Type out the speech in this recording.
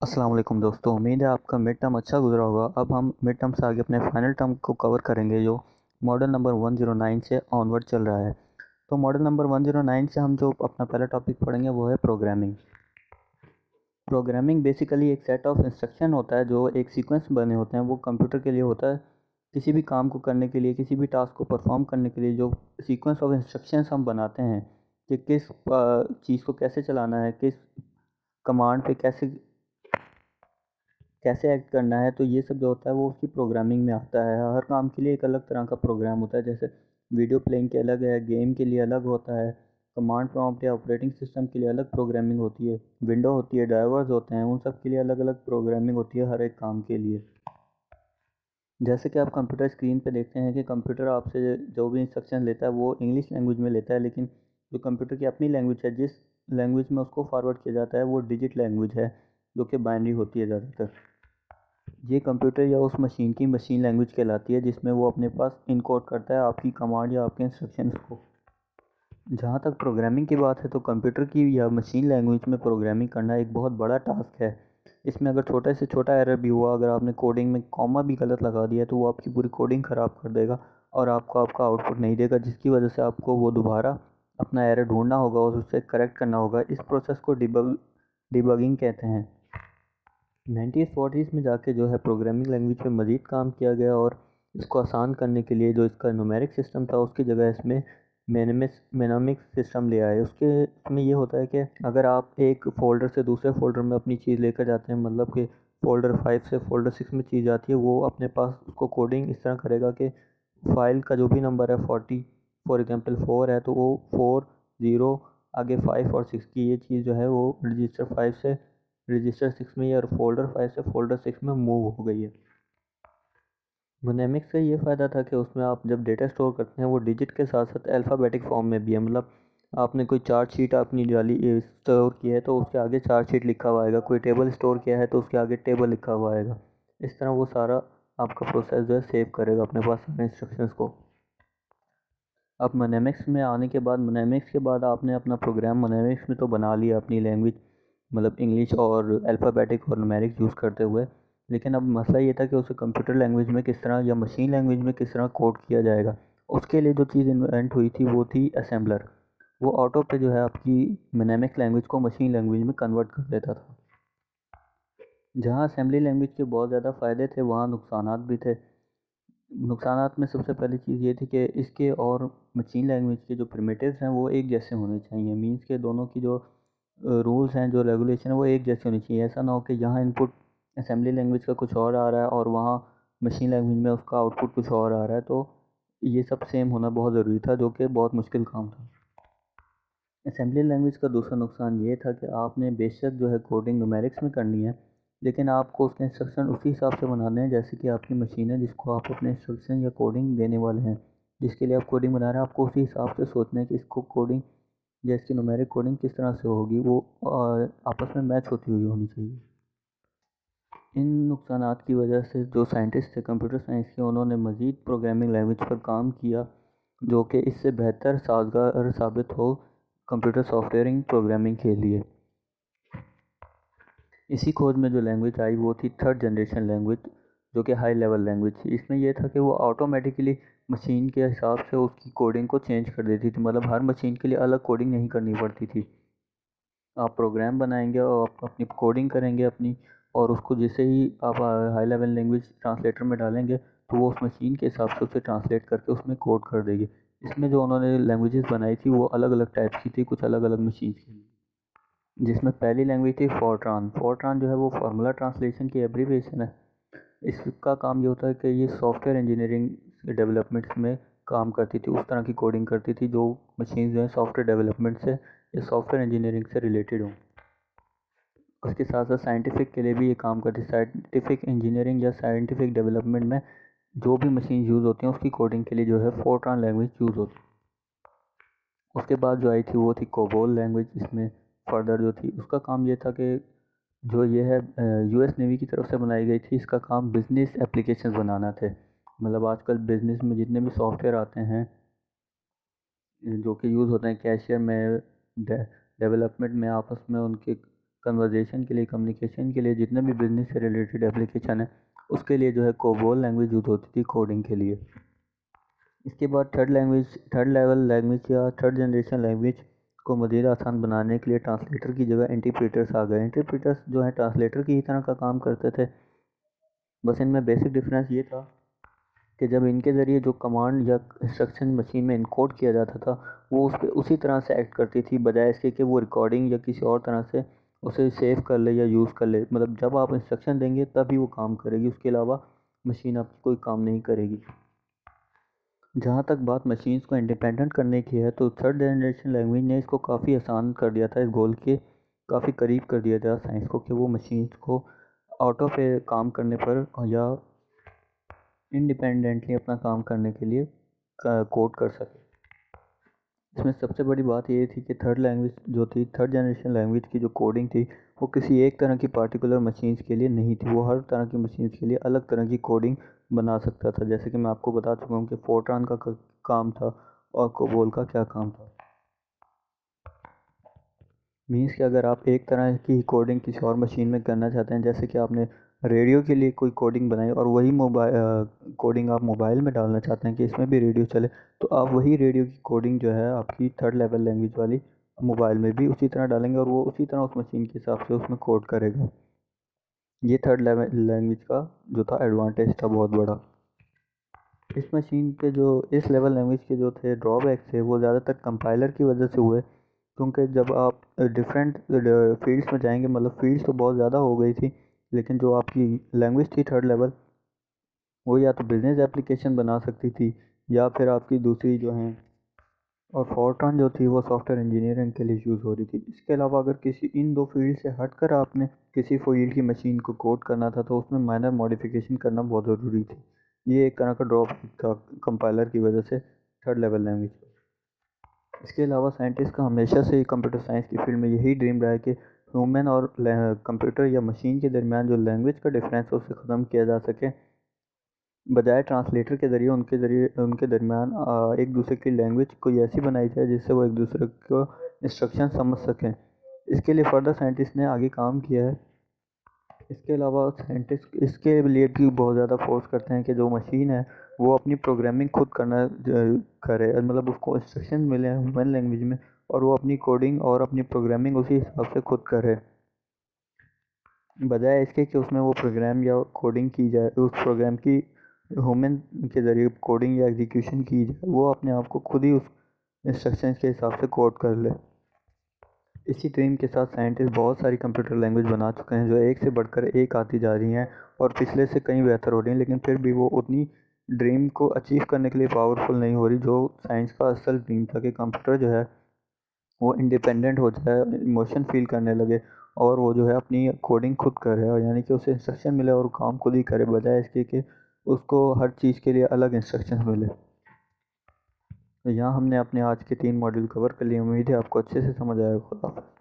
अस्सलाम वालेकुम दोस्तों, उम्मीद है आपका मिड टर्म अच्छा गुजरा होगा। अब हम मिड टर्म से आगे अपने फाइनल टर्म को कवर करेंगे जो मॉडल नंबर 109 से ऑनवर्ड चल रहा है। तो मॉडल नंबर 109 से हम जो अपना पहला टॉपिक पढ़ेंगे वो है प्रोग्रामिंग। प्रोग्रामिंग बेसिकली एक सेट ऑफ इंस्ट्रक्शन होता है जो एक सीक्वेंस बने होते हैं, वो कंप्यूटर के लिए होता है। किसी भी काम को करने के लिए, किसी भी टास्क को परफॉर्म करने के लिए जो सीक्वेंस ऑफ इंस्ट्रक्शंस हम बनाते हैं कि किस चीज़ को कैसे चलाना है, किस कमांड पे कैसे कैसे एक्ट करना है, तो ये सब जो होता है वो उसकी प्रोग्रामिंग में आता है। हर काम के लिए एक अलग तरह का प्रोग्राम होता है, जैसे वीडियो प्लेइंग के अलग है, गेम के लिए अलग होता है, कमांड प्रॉम्प्ट या ऑपरेटिंग सिस्टम के लिए अलग प्रोग्रामिंग होती है, विंडो होती है, ड्राइवर्स होते हैं, उन सब के लिए अलग अलग प्रोग्रामिंग होती है हर एक काम के लिए। जैसे कि आप कंप्यूटर स्क्रीन पे देखते हैं कि कंप्यूटर आपसे जो भी इंस्ट्रक्शन लेता है वो इंग्लिश लैंग्वेज में लेता है, लेकिन जो कंप्यूटर की अपनी लैंग्वेज है, जिस लैंग्वेज में उसको फॉरवर्ड किया जाता है वो डिजिट लैंग्वेज है, जो कि बाइनरी होती है ज़्यादातर। ये कंप्यूटर या उस मशीन की मशीन लैंग्वेज कहलाती है जिसमें वो अपने पास इनकोड करता है आपकी कमांड या आपके इंस्ट्रक्शंस को। जहाँ तक प्रोग्रामिंग की बात है तो कंप्यूटर की या मशीन लैंग्वेज में प्रोग्रामिंग करना एक बहुत बड़ा टास्क है। इसमें अगर छोटा से छोटा एरर भी हुआ, अगर आपने कोडिंग में कॉमा भी गलत लगा दिया तो वो आपकी पूरी कोडिंग ख़राब कर देगा और आपको आपका आउटपुट नहीं देगा, जिसकी वजह से आपको वो दोबारा अपना एरर ढूंढना होगा और उससे करेक्ट करना होगा। इस प्रोसेस को डिबगिंग कहते हैं। 1940s में जाके जो है प्रोग्रामिंग लैंग्वेज पे मज़ीद काम किया गया और इसको आसान करने के लिए जो इसका न्यूमेरिक सिस्टम था उसकी जगह इसमें मेनामिक सिस्टम ले आए। उसके इसमें ये होता है कि अगर आप एक फ़ोल्डर से दूसरे फ़ोल्डर में अपनी चीज़ लेकर जाते हैं, मतलब कि फ़ोल्डर 5 से फ़ोल्डर 6 में चीज़ आती है, वो अपने पास उसको कोडिंग इस तरह करेगा कि फ़ाइल का जो भी नंबर है 40 फॉर एग्ज़ाम्पल 4 है तो वो 4 ज़ीरो आगे 5 और 6 की ये चीज़ जो है वो रजिस्टर 5 से रजिस्टर 6 में या फ़ोल्डर 5 से फ़ोल्डर 6 में मूव हो गई है। मोनेमिक्स से ये फ़ायदा था कि उसमें आप जब डेटा स्टोर करते हैं वो डिजिट के साथ साथ अल्फ़ाबेटिक फॉर्म में भी है। मतलब आपने कोई चार्ट शीट अपनी डाली स्टोर की है तो उसके आगे चार्ट शीट लिखा हुआ आएगा, कोई टेबल स्टोर किया है तो उसके आगे टेबल लिखा हुआ आएगा। इस तरह वो सारा आपका प्रोसेस जो है सेव करेगा अपने पास सारे इंस्ट्रक्शंस को। अब मोनेमिक्स में आने के बाद, मोनेमिक्स के बाद आपने अपना प्रोग्राम मोनेमिक्स में तो बना लिया अपनी लैंग्वेज, मतलब इंग्लिश और अल्फ़ाबेटिक और न्यूमेरिक यूज़ करते हुए। लेकिन अब मसला ये था कि उसे कंप्यूटर लैंग्वेज में किस तरह या मशीन लैंग्वेज में किस तरह कोड किया जाएगा। उसके लिए जो चीज़ इन्वेंट हुई थी वो थी असेंबलर। वो ऑटो पे जो है आपकी मोनेमिक लैंग्वेज को मशीन लैंग्वेज में कन्वर्ट कर देता था। जहाँ असेंबली लैंग्वेज के बहुत ज़्यादा फ़ायदे थे वहाँ नुकसानात भी थे। नुकसानात में सबसे पहली चीज़ ये थी कि इसके और मशीन लैंग्वेज के जो प्रिमिटिव्स हैं वो एक जैसे होने चाहिए। मीन्स के दोनों की जो रूल्स हैं, जो रेगुलेशन है वो एक जैसी होनी चाहिए। ऐसा ना हो कि यहाँ इनपुट असेंबली लैंग्वेज का कुछ और आ रहा है और वहाँ मशीन लैंग्वेज में उसका आउटपुट कुछ और आ रहा है। तो ये सब सेम होना बहुत ज़रूरी था, जो कि बहुत मुश्किल काम था। असेंबली लैंग्वेज का दूसरा नुकसान ये था कि आपने बेशक जो है कोडिंग न्यूमेरिक्स में करनी है, लेकिन आपको उसके इंस्ट्रक्शन उसी हिसाब से बनाने हैं जैसे कि आपकी मशीन है जिसको आप अपने इंस्ट्रक्शन या कोडिंग देने वाले हैं। जिसके लिए आप कोडिंग बना रहे हैं आपको उसी हिसाब से सोचना है कि इसको कोडिंग या इसकी न्यूमेरिक कोडिंग किस तरह से होगी, वो आपस में मैच होती हुई होनी चाहिए। इन नुकसानात की वजह से जो साइंटिस्ट थे कंप्यूटर साइंस के, उन्होंने मज़ीद प्रोग्रामिंग लैंग्वेज पर काम किया जो कि इससे बेहतर साजगार साबित हो कंप्यूटर सॉफ्टवेयरिंग प्रोग्रामिंग के लिए। इसी खोज में जो लैंग्वेज आई वो थी थर्ड जनरेशन लैंग्वेज, जो कि हाई लेवल लैंग्वेज थी। इसमें यह था कि वो ऑटोमेटिकली मशीन के हिसाब से उसकी कोडिंग को चेंज कर देती थी, मतलब हर मशीन के लिए अलग कोडिंग नहीं करनी पड़ती थी। आप प्रोग्राम बनाएंगे और आप अपनी कोडिंग करेंगे अपनी, और उसको जैसे ही आप हाई लेवल लैंग्वेज ट्रांसलेटर में डालेंगे तो वो उस मशीन के हिसाब से उसे ट्रांसलेट करके उसमें कोड कर देगी। इसमें जो उन्होंने लैंग्वेजेस बनाई थी वो अलग अलग टाइप की थी, कुछ अलग अलग मशीन के लिए। जिसमें पहली लैंग्वेज थी फोर्ट्रान। फोर्ट्रान जो है वो फार्मूला ट्रांसलेशन की एब्रीविएशन है। इसका काम ये होता है कि ये सॉफ्टवेयर इंजीनियरिंग डेवलपमेंट में काम करती थी, उस तरह की कोडिंग करती थी जो मशीन जो है सॉफ्टवेयर डेवलपमेंट से या सॉफ्टवेयर इंजीनियरिंग से रिलेटेड हो। उसके साथ साथ साइंटिफिक के लिए भी ये काम करती है। साइंटिफिक इंजीनियरिंग या साइंटिफिक डेवलपमेंट में जो भी मशीन यूज़ होती हैं उसकी कोडिंग के लिए जो है फोर्ट्रान लैंग्वेज यूज़ होती है। उसके बाद जो आई थी वो थी कोबोल लैंग्वेज। इसमें फर्दर जो थी उसका काम ये था कि जो ये है यूएस नेवी की तरफ से बनाई गई थी। इसका काम बिजनेस एप्लीकेशंस बनाना थे। मतलब आजकल बिजनेस में जितने भी सॉफ्टवेयर आते हैं जो कि यूज़ होते हैं कैशियर में, डेवलपमेंट में, आपस में उनके कन्वर्जेशन के लिए, कम्युनिकेशन के लिए, जितने भी बिजनेस से रिलेटेड एप्लीकेशन है उसके लिए जो है कोबोल लैंग्वेज यूज़ होती थी कोडिंग के लिए। इसके बाद थर्ड लेवल लैंग्वेज या थर्ड जनरेशन लैंग्वेज को मज़ीद आसान बनाने के लिए ट्रांसलेटर की जगह इंटरप्रेटर्स आ गए। इंटरप्रेटर्स जो है ट्रांसलेटर की ही तरह का काम करते थे, बस इनमें बेसिक डिफरेंस ये था कि जब इनके ज़रिए जो कमांड या इंस्ट्रक्शन मशीन में इनकोड किया जाता था वो उस पर उसी तरह से एक्ट करती थी, बजाय इसके कि वो रिकॉर्डिंग या किसी और तरह से उसे सेव कर ले या यूज़ कर ले। मतलब जब आप इंस्ट्रक्शन देंगे तभी वो काम करेगी, उसके अलावा मशीन आपकी कोई काम नहीं करेगी। जहाँ तक बात मशीन्स को इंडिपेंडेंट करने की है तो थर्ड जनरेशन लैंग्वेज ने इसको काफ़ी आसान कर दिया था, इस गोल के काफ़ी करीब कर दिया था साइंस को, कि वो मशीन्स को ऑटो पे काम करने पर या इंडिपेंडेंटली अपना काम करने के लिए कोड कर सके। इसमें सबसे बड़ी बात ये थी कि थर्ड जनरेशन लैंग्वेज की जो कोडिंग थी वो किसी एक तरह की पार्टिकुलर मशीन्स के लिए नहीं थी, वो हर तरह की मशीन्स के लिए अलग तरह की कोडिंग बना सकता था। जैसे कि मैं आपको बता चुका हूँ कि फोर्ट्रान का काम था और कोबोल का क्या काम था। मीन्स कि अगर आप एक तरह की कोडिंग किसी और मशीन में करना चाहते हैं, जैसे कि आपने रेडियो के लिए कोई कोडिंग बनाई और वही कोडिंग आप मोबाइल में डालना चाहते हैं कि इसमें भी रेडियो चले, तो आप वही रेडियो की कोडिंग जो है आपकी थर्ड लेवल लैंग्वेज वाली मोबाइल में भी उसी तरह डालेंगे और वो उसी तरह उस मशीन के हिसाब से उसमें कोड करेगा। ये थर्ड लेवल लैंग्वेज का जो था एडवांटेज था बहुत बड़ा। इस लेवल लैंग्वेज के जो थे ड्रॉबैक थे वो ज़्यादातर कंपाइलर की वजह से हुए, क्योंकि जब आप डिफरेंट फील्ड्स में जाएंगे, मतलब फील्ड्स तो बहुत ज़्यादा हो गई थी, लेकिन जो आपकी लैंग्वेज थी थर्ड लेवल वो या तो बिजनेस एप्लीकेशन बना सकती थी या फिर आपकी दूसरी जो हैं, और फोर्ट्रान जो थी वो सॉफ्टवेयर इंजीनियरिंग के लिए यूज़ हो रही थी। इसके अलावा अगर किसी इन दो फील्ड से हटकर आपने किसी फील्ड की मशीन को कोड करना था तो उसमें माइनर मॉडिफिकेशन करना बहुत ज़रूरी थी। ये एक तरह का ड्रॉप था कंपाइलर की वजह से थर्ड लेवल लैंग्वेज। इसके अलावा साइंटिस्ट का हमेशा से कंप्यूटर साइंस की फील्ड में यही ड्रीम रहा है कि ह्यूमन और कंप्यूटर या मशीन के दरमियान जो लैंग्वेज का डिफरेंस है उसे ख़त्म किया जा सके, बजाय ट्रांसलेटर के ज़रिए उनके दरमियान एक दूसरे की लैंग्वेज कोई ऐसी बनाई जाए जिससे वो एक दूसरे को इंस्ट्रक्शन समझ सकें। इसके लिए फर्दर साइंटिस्ट ने आगे काम किया है। इसके अलावा साइंटिस्ट इसके लिए भी बहुत ज़्यादा फोर्स करते हैं कि जो मशीन है वो अपनी प्रोग्रामिंग खुद करे, मतलब उसको इंस्ट्रक्शन मिले ह्यूमन लैंग्वेज में और वो अपनी कोडिंग और अपनी प्रोग्रामिंग उसी हिसाब से खुद करे, बजाय इसके कि उसमें वो प्रोग्राम या कोडिंग की जाए, उस प्रोग्राम की ह्यूमन के ज़रिए कोडिंग या एग्जीक्यूशन की जाए, वो अपने आप को खुद ही उस इंस्ट्रक्शन के हिसाब से कोड कर ले। इसी ड्रीम के साथ साइंटिस्ट बहुत सारी कंप्यूटर लैंग्वेज बना चुके हैं जो एक से बढ़कर एक आती जा रही हैं और पिछले से कहीं बेहतर हो रही हैं, लेकिन फिर भी वो उतनी ड्रीम को अचीव करने के लिए पावरफुल नहीं हो रही जो साइंस का असल ड्रीम था कि कंप्यूटर जो है वो इंडिपेंडेंट हो जाए, इमोशन फील करने लगे और वो जो है अपनी कोडिंग खुद करे, और यानी कि उसे इंस्ट्रक्शन मिले और काम खुद ही करे, बजाय इसके कि उसको हर चीज़ के लिए अलग इंस्ट्रक्शन मिले। तो यहाँ हमने अपने आज के 3 मॉड्यूल कवर कर लिए, उम्मीद है आपको अच्छे से समझ आएगा। खुदा हाफ़िज़।